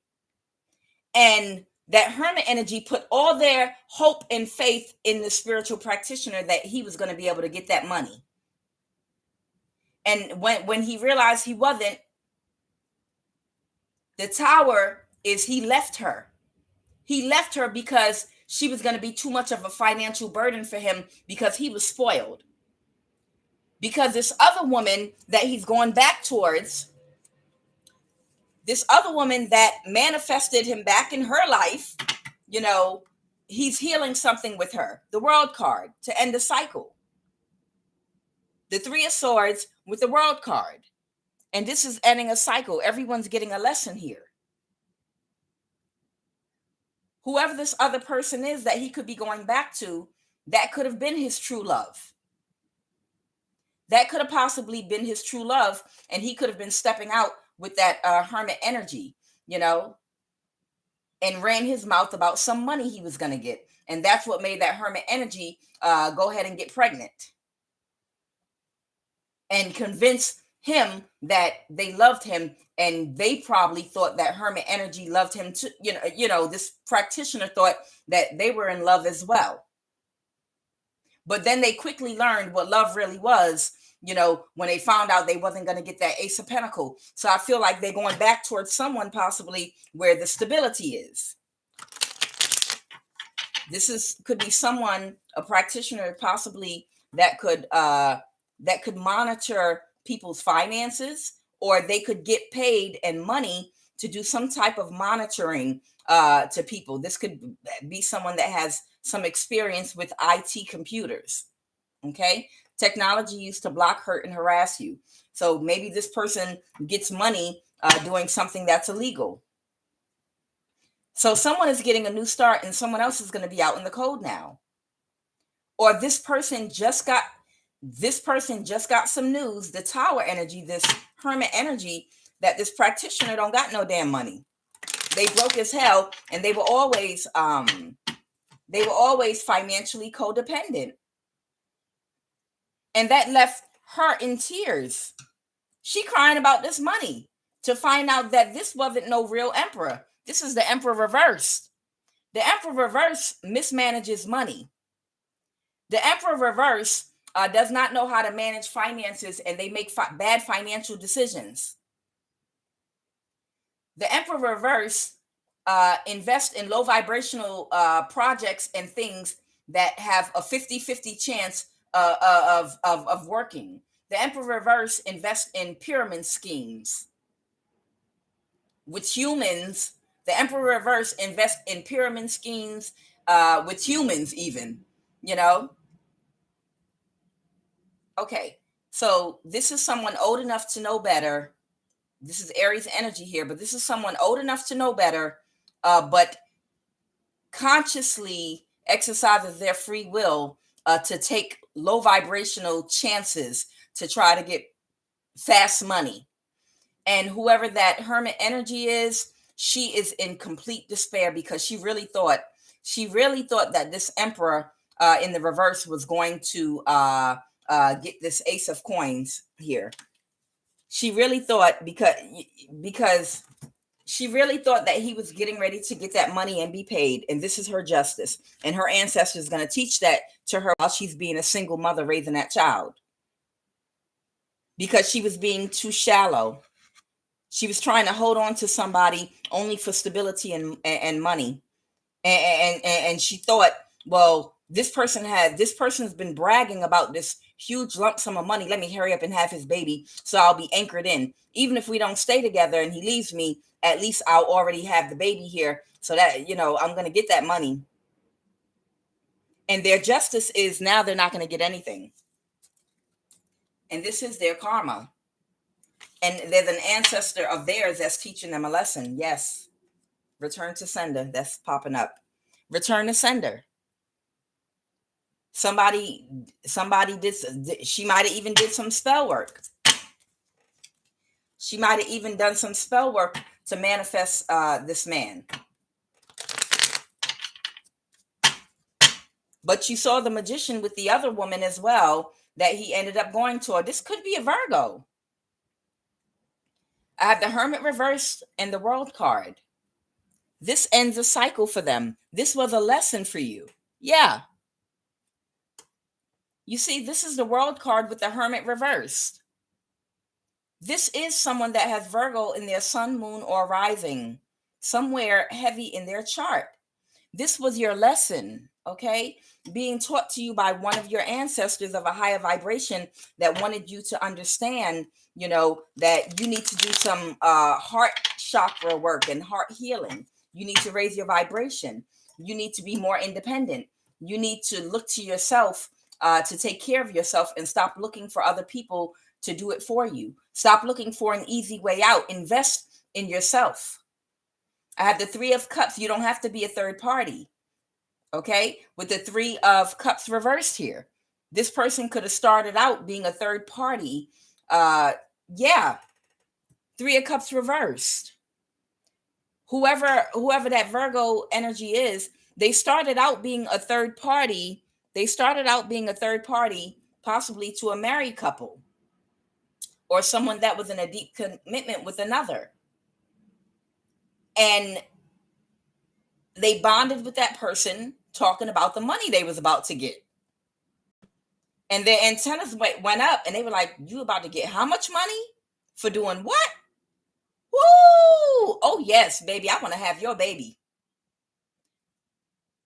And that hermit energy put all their hope and faith in the spiritual practitioner that he was going to be able to get that money. And when he realized he wasn't, the Tower is he left her. He left her because she was going to be too much of a financial burden for him because he was spoiled. Because this other woman that he's going back towards, this other woman that manifested him back in her life, you know, he's healing something with her. The World card to end the cycle. The Three of Swords with the World card. And this is ending a cycle. Everyone's getting a lesson here. Whoever this other person is that he could be going back to, that could have been his true love. That could have possibly been his true love, and he could have been stepping out with that hermit energy, you know, and ran his mouth about some money he was going to get. And that's what made that hermit energy go ahead and get pregnant and convince him that they loved him. And they probably thought that hermit energy loved him too. You know, this practitioner thought that they were in love as well. But then they quickly learned what love really was, you know, when they found out they wasn't going to get that Ace of Pentacles. So I feel like they're going back towards someone possibly where the stability is. This could be someone, a practitioner possibly that could monitor people's finances, or they could get paid and money to do some type of monitoring to people. This could be someone that has some experience with IT computers, okay? Technology used to block, hurt, and harass you. So maybe this person gets money doing something that's illegal. So someone is getting a new start and someone else is going to be out in the cold now. Or this person just got some news, the Tower energy, this hermit energy, that this practitioner don't got no damn money. They broke as hell, and they were always financially codependent. And that left her in tears. She crying about this money to find out that this wasn't no real emperor. This is the Emperor reversed. The Emperor reverse mismanages money. The Emperor reverse does not know how to manage finances, and they make bad financial decisions. The Emperor reverse invest in low vibrational projects and things that have a 50-50 chance of working. The Emperor reverse invest in pyramid schemes with humans. The Emperor reverse invest in pyramid schemes with humans, even, you know. Okay, so this is someone old enough to know better. This is Aries energy here, but this is someone old enough to know better, but consciously exercises their free will to take low vibrational chances to try to get fast money. And whoever that hermit energy is, she is in complete despair because she really thought that this emperor in the reverse was going to get this ace of coins here. She really thought because she really thought that he was getting ready to get that money and be paid, and this is her justice, and her ancestor is going to teach that to her while she's being a single mother raising that child, because she was being too shallow. She was trying to hold on to somebody only for stability and money, and she thought, well, this person's been bragging about this huge lump sum of money. Let me hurry up and have his baby so I'll be anchored in. Even if we don't stay together and he leaves me, at least I'll already have the baby here so that, I'm going to get that money. And their justice is now they're not going to get anything. And this is their karma. And there's an ancestor of theirs that's teaching them a lesson. Yes. Return to sender. That's popping up. Return to sender. Somebody did. She might have even did some spell work. She might have even done some spell work to manifest this man. But you saw the magician with the other woman as well that he ended up going to. This could be a Virgo. I have the Hermit reversed and the World card. This ends a cycle for them. This was a lesson for you. Yeah. You see, this is the World card with the Hermit reversed. This is someone that has Virgo in their sun, moon, or rising, somewhere heavy in their chart. This was your lesson, okay? Being taught to you by one of your ancestors of a higher vibration that wanted you to understand, that you need to do some heart chakra work and heart healing. You need to raise your vibration. You need to be more independent. You need to look to yourself to take care of yourself and stop looking for other people to do it for you. Stop looking for an easy way out. Invest in yourself. I have the Three of Cups. You don't have to be a third party. Okay? With the Three of Cups reversed here. This person could have started out being a third party. Yeah. Three of Cups reversed. Whoever that Virgo energy is, they started out being a third party. They started out being a third party, possibly to a married couple or someone that was in a deep commitment with another. And they bonded with that person talking about the money they was about to get. And their antennas went up and they were like, you about to get how much money? For doing what? Woo! Oh, yes, baby. I want to have your baby.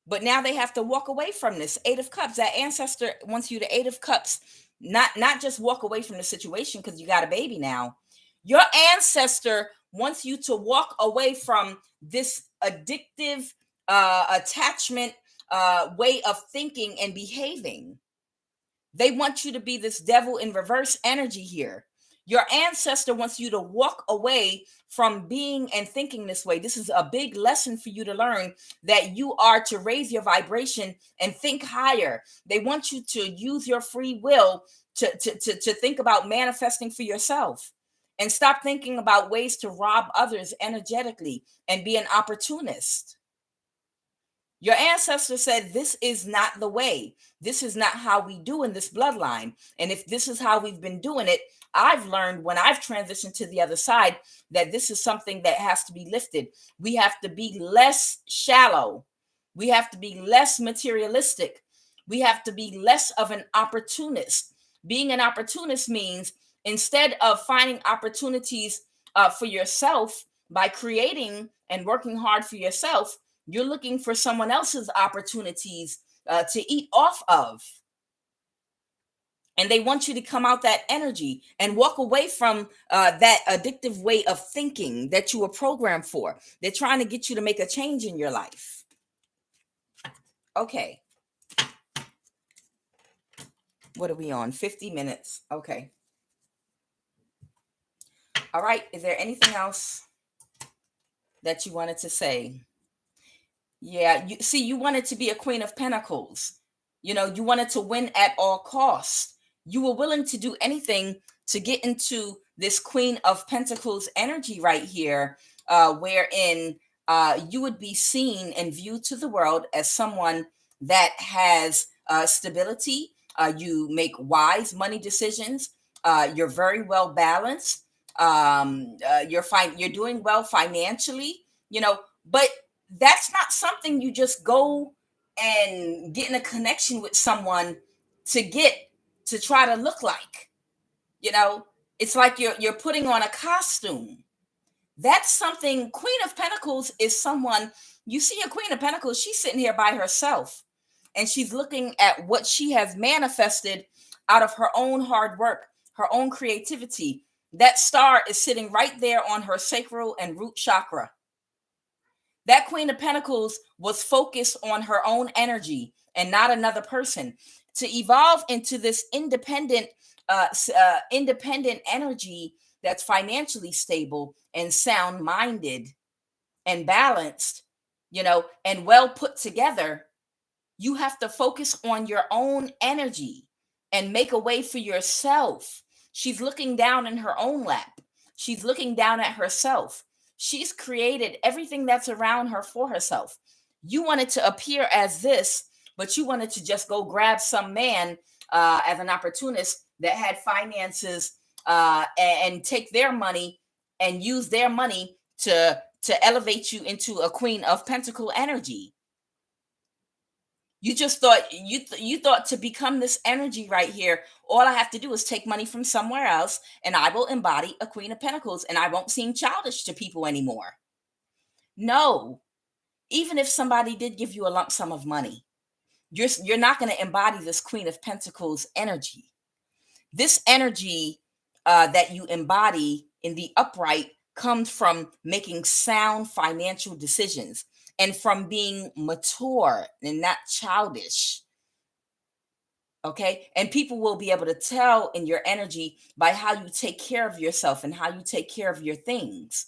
But now they have to walk away from this. Eight of Cups. That ancestor wants you to Eight of Cups, not just walk away from the situation because you got a baby now. Your ancestor wants you to walk away from this addictive attachment way of thinking and behaving. They want you to be this devil in reverse energy here. Your ancestor wants you to walk away from being and thinking this way. This is a big lesson for you to learn, that you are to raise your vibration and think higher. They want you to use your free will to think about manifesting for yourself and stop thinking about ways to rob others energetically and be an opportunist. Your ancestor said, this is not the way. This is not how we do in this bloodline. And if this is how we've been doing it, I've learned when I've transitioned to the other side that this is something that has to be lifted. We have to be less shallow. We have to be less materialistic. We have to be less of an opportunist. Being an opportunist means instead of finding opportunities for yourself By creating and working hard for yourself, you're looking for someone else's opportunities to eat off of. And they want you to come out that energy and walk away from that addictive way of thinking that you were programmed for. They're trying to get you to make a change in your life. Okay. What are we on? 50 minutes. Okay. All right. Is there anything else that you wanted to say? Yeah. You wanted to be a Queen of Pentacles. You know, you wanted to win at all costs. You were willing to do anything to get into this Queen of Pentacles energy right here, wherein you would be seen and viewed to the world as someone that has stability. You make wise money decisions. You're very well balanced. You're doing well financially, you know, but that's not something you just go and get in a connection with someone to try to look like. You know, it's like you're putting on a costume. That's something. Queen of Pentacles is someone, you see a Queen of Pentacles, she's sitting here by herself and she's looking at what she has manifested out of her own hard work, her own creativity. That star is sitting right there on her sacral and root chakra. That Queen of Pentacles was focused on her own energy and not another person. To evolve into this independent energy that's financially stable and sound-minded and balanced, you know, and well put together, you have to focus on your own energy and make a way for yourself. She's looking down in her own lap. She's looking down at herself. She's created everything that's around her for herself. You wanted to appear as this, but you wanted to just go grab some man as an opportunist that had finances and take their money and use their money to elevate you into a Queen of Pentacle energy. You just thought you thought to become this energy right here, all I have to do is take money from somewhere else and I will embody a Queen of Pentacles and I won't seem childish to people anymore. No, even if somebody did give you a lump sum of money, you're not going to embody this Queen of Pentacles energy. This energy that you embody in the upright comes from making sound financial decisions and from being mature and not childish. Okay. And people will be able to tell in your energy by how you take care of yourself and how you take care of your things,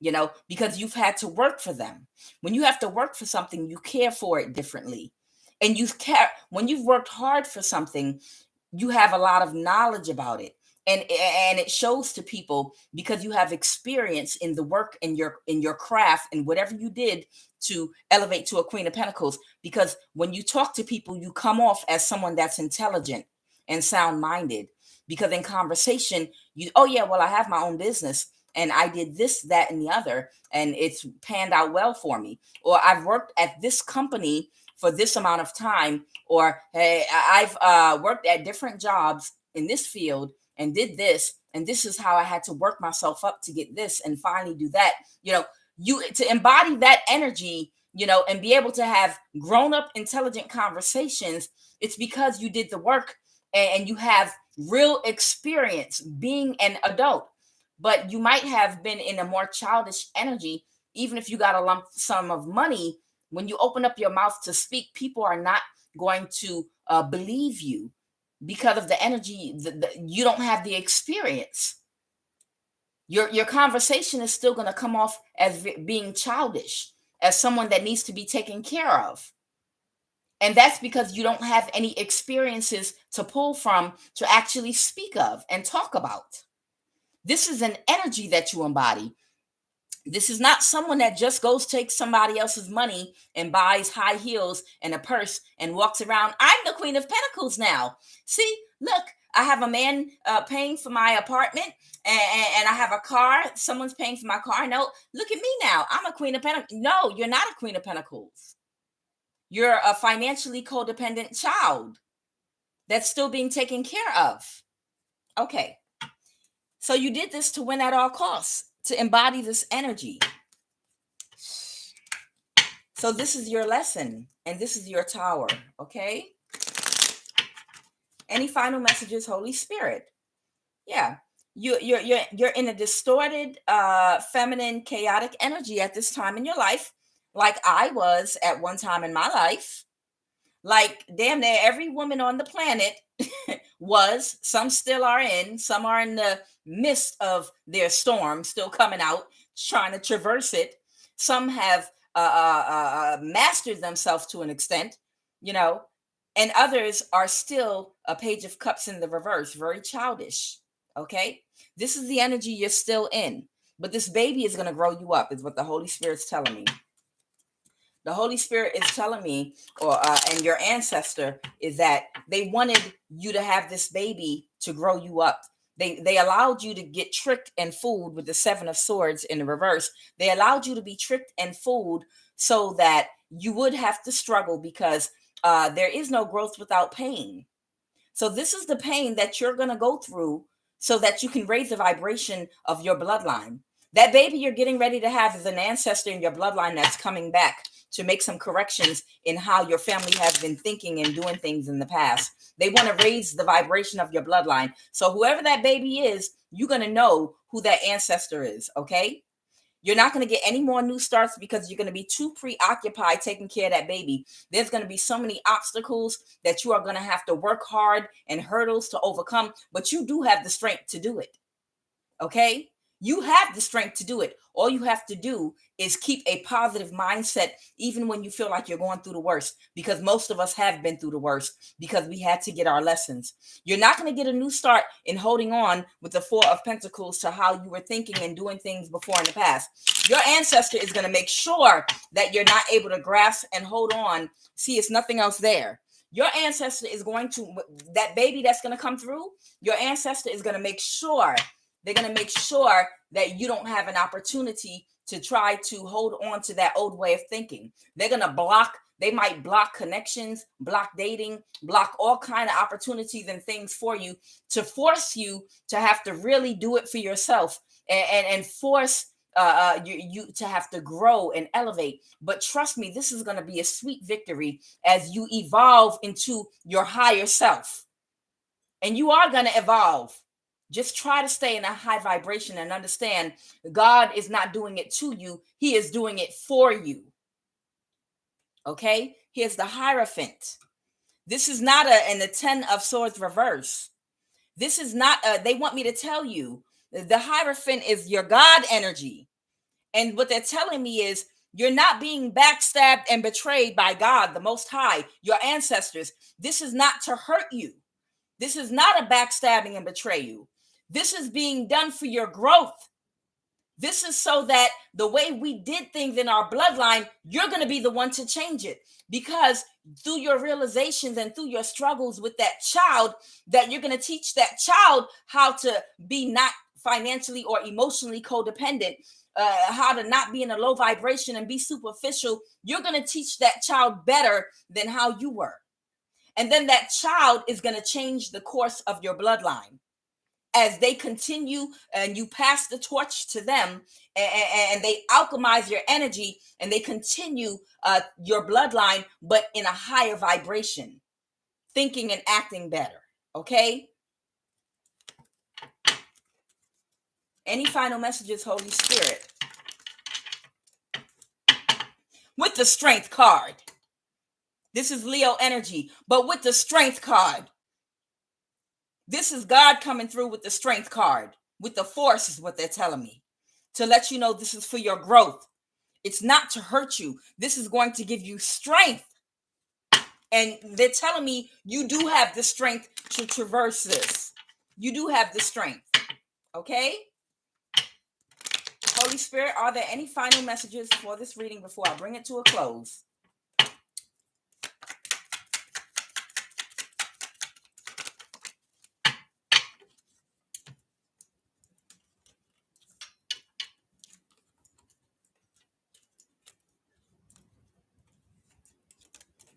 you know, because you've had to work for them. When you have to work for something, you care for it differently. And when you've worked hard for something, you have a lot of knowledge about it. And it shows to people because you have experience in the work in your craft and whatever you did to elevate to a Queen of Pentacles. Because when you talk to people, you come off as someone that's intelligent and sound-minded. Because in conversation, oh yeah, well, I have my own business and I did this, that, and the other, and it's panned out well for me. Or I've worked at this company for this amount of time, or hey, I've worked at different jobs in this field and did this, and this is how I had to work myself up to get this and finally do that. You know, you to embody that energy, you know, and be able to have grown-up intelligent conversations, it's because you did the work and you have real experience being an adult. But you might have been in a more childish energy, even if you got a lump sum of money. When you open up your mouth to speak, people are not going to believe you because of the energy. You don't have the experience. Your conversation is still going to come off as being childish, as someone that needs to be taken care of. And that's because you don't have any experiences to pull from to actually speak of and talk about. This is an energy that you embody. This is not someone that just goes takes somebody else's money and buys high heels and a purse and walks around. I'm the Queen of Pentacles now. See, look, I have a man paying for my apartment and I have a car. Someone's paying for my car. No, look at me now. I'm a Queen of Pentacles. No, you're not a Queen of Pentacles. You're a financially codependent child that's still being taken care of. Okay. So you did this to win at all costs, to embody this energy. So this is your lesson, and this is your tower, okay? Any final messages, Holy Spirit? Yeah. You're in a distorted, feminine, chaotic energy at this time in your life, like I was at one time in my life. Like damn near every woman on the planet was. Some still are in. Some are in the midst of their storm, still coming out, trying to traverse it. Some have mastered themselves to an extent, you know, and others are still a page of cups in the reverse, very childish. Okay, this is the energy you're still in, but this baby is going to grow you up, is what the Holy Spirit's telling me. The Holy Spirit is telling me, or and your ancestor, is that they wanted you to have this baby to grow you up. They allowed you to get tricked and fooled with the Seven of Swords in the reverse. They allowed you to be tricked and fooled so that you would have to struggle, because there is no growth without pain. So this is the pain that you're going to go through so that you can raise the vibration of your bloodline. That baby you're getting ready to have is an ancestor in your bloodline that's coming back to make some corrections in how your family has been thinking and doing things in the past. They want to raise the vibration of your bloodline. So whoever that baby is, you're going to know who that ancestor is, okay? You're not going to get any more new starts because you're going to be too preoccupied taking care of that baby. There's going to be so many obstacles that you are going to have to work hard and hurdles to overcome, but you do have the strength to do it. Okay? You have the strength to do it. All you have to do is keep a positive mindset, even when you feel like you're going through the worst, because most of us have been through the worst because we had to get our lessons. You're not going to get a new start in holding on with the Four of Pentacles to how you were thinking and doing things before in the past. Your ancestor is going to make sure that you're not able to grasp and hold on. See, it's nothing else there. Your ancestor is going to, that baby that's going to come through, your ancestor is going to make sure, they're going to make sure that you don't have an opportunity to try to hold on to that old way of thinking. They're going to block, they might block connections, block dating, block all kind of opportunities and things for you to force you to have to really do it for yourself and force you to have to grow and elevate. But trust me, this is going to be a sweet victory as you evolve into your higher self. And you are going to evolve. Just try to stay in a high vibration and understand God is not doing it to you. He is doing it for you. Okay? Here's the Hierophant. This is not the 10 of Swords reverse. This is not, they want me to tell you, the Hierophant is your God energy. And what they're telling me is you're not being backstabbed and betrayed by God, the Most High, your ancestors. This is not to hurt you. This is not a backstabbing and betray you. This is being done for your growth. This is so that the way we did things in our bloodline, you're going to be the one to change it. Because through your realizations and through your struggles with that child, that you're going to teach that child how to be not financially or emotionally codependent, how to not be in a low vibration and be superficial. You're going to teach that child better than how you were. And then that child is going to change the course of your bloodline as they continue and you pass the torch to them, and they alchemize your energy and they continue your bloodline, but in a higher vibration, thinking and acting better. Okay? Any final messages, Holy Spirit? With the Strength card. This is Leo energy, but with the Strength card. This is God coming through with the Strength card. With the Force is what they're telling me. To let you know this is for your growth. It's not to hurt you. This is going to give you strength. And they're telling me you do have the strength to traverse this. You do have the strength. Okay? Holy Spirit, are there any final messages for this reading before I bring it to a close?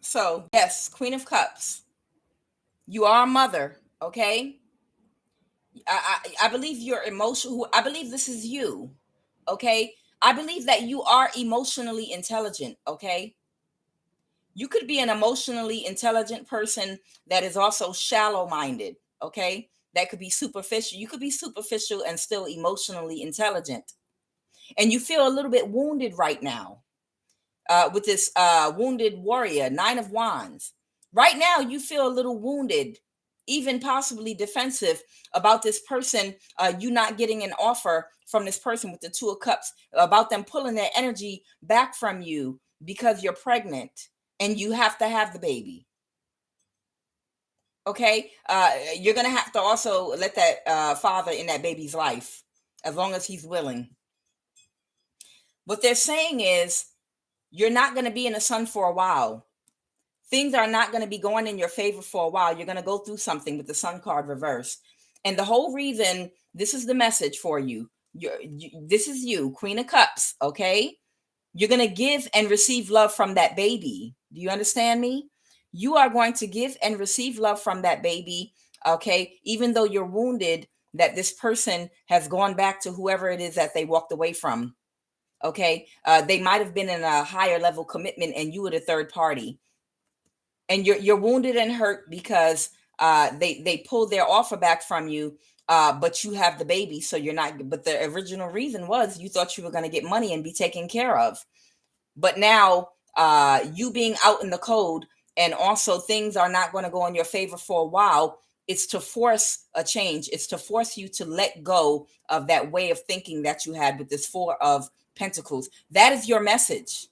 So, yes, Queen of Cups. You are a mother, okay? I believe you're emotional. I believe this is you. Okay. I believe that you are emotionally intelligent. Okay. You could be an emotionally intelligent person that is also shallow minded. Okay. That could be superficial. You could be superficial and still emotionally intelligent. And you feel a little bit wounded right now with this wounded warrior, 9 of Wands. Right now, you feel a little wounded, even possibly defensive about this person, you not getting an offer from this person with the 2 of Cups, about them pulling their energy back from you because you're pregnant and you have to have the baby. Okay, you're gonna have to also let that father in that baby's life, as long as he's willing. What they're saying is you're not going to be in the sun for a while. Things are not going to be going in your favor for a while. You're going to go through something with the sun card reversed. And the whole reason, this is the message for you. This is you, Queen of Cups, okay? You're going to give and receive love from that baby. Do you understand me? You are going to give and receive love from that baby, okay? Even though you're wounded that this person has gone back to whoever it is that they walked away from. Okay, they might have been in a higher level commitment and you were the third party, and you're wounded and hurt because they pulled their offer back from you, but you have the baby, so you're not. But the original reason was you thought you were going to get money and be taken care of, but now you being out in the cold, and also things are not going to go in your favor for a while. It's to force a change. It's to force you to let go of that way of thinking that you had with this 4 of Pentacles. That is your message.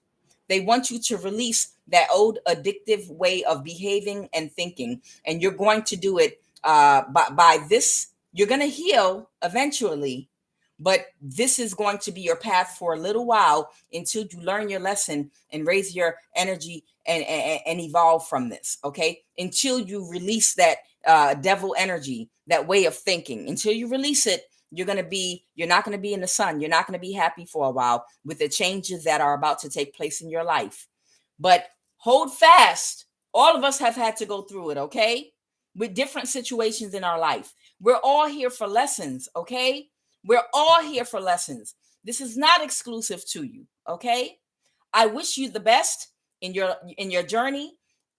They want you to release that old addictive way of behaving and thinking. And you're going to do it by this. You're going to heal eventually, but this is going to be your path for a little while until you learn your lesson and raise your energy and evolve from this. Okay. Until you release that devil energy, that way of thinking. Until you release it, you're not going to be in the sun. You're not going to be happy for a while with the changes that are about to take place in your life. But hold fast. All of us have had to go through it, okay? With different situations in our life. We're all here for lessons, okay? We're all here for lessons. This is not exclusive to you, okay? I wish you the best in your journey.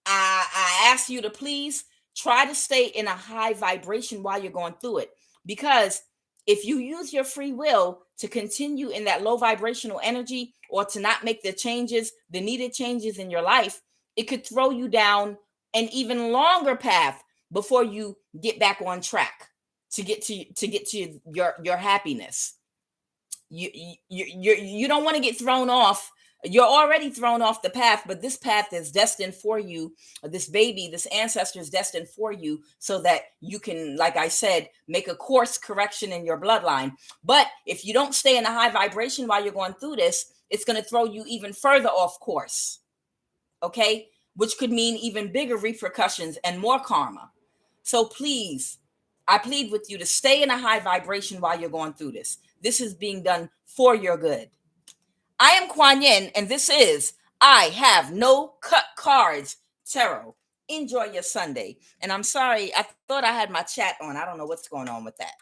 I ask you to please try to stay in a high vibration while you're going through it, because if you use your free will to continue in that low vibrational energy or to not make the changes, the needed changes in your life, it could throw you down an even longer path before you get back on track to get to your happiness. You don't want to get thrown off. You're already thrown off the path, but this path is destined for you. This baby, this ancestor is destined for you so that you can, like I said, make a course correction in your bloodline. But if you don't stay in a high vibration while you're going through this, it's going to throw you even further off course. Okay? Which could mean even bigger repercussions and more karma. So please, I plead with you to stay in a high vibration while you're going through this. This is being done for your good. I am Kuan Yin, and this is I Have No Cut Cards Tarot. Enjoy your Sunday. And I'm sorry, I thought I had my chat on. I don't know what's going on with that.